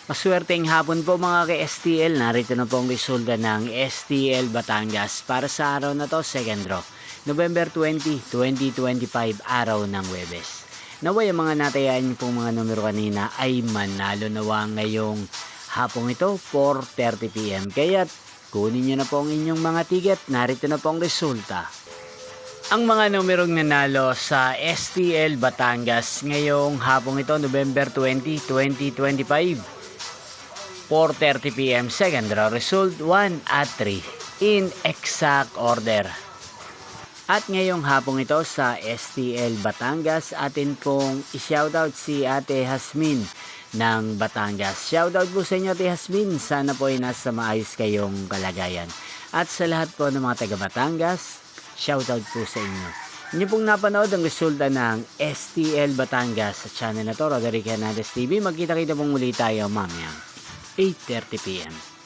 Maswerteng hapon po mga ka-STL. Narito na po ang resulta ng STL Batangas para sa araw na to, second draw. November 20, 2025, araw ng Huwebes. Naway ang mga natayaan niyo pong mga numero kanina ay manalo nawa ngayong hapong ito, 4:30 PM. Kaya kunin niyo na po ang inyong mga ticket. Narito na po ang resulta. Ang mga numerong nanalo sa STL Batangas ngayong hapong ito, November 20, 2025. 4:30 PM, second draw result 1 at 3 in exact order. At ngayong hapong ito sa STL Batangas, atin pong i-shoutout si Ate Hasmin ng Batangas. Shoutout po sa inyo Ate Hasmin, sana po ay nasa maayos kayong kalagayan. At sa lahat po ng mga taga Batangas, shoutout po sa inyo. Inyo pong napanood ang resulta ng STL Batangas sa channel na to, Roderick Hernandez TV. Magkita-kita pong muli tayo mamaya 8:30 PM.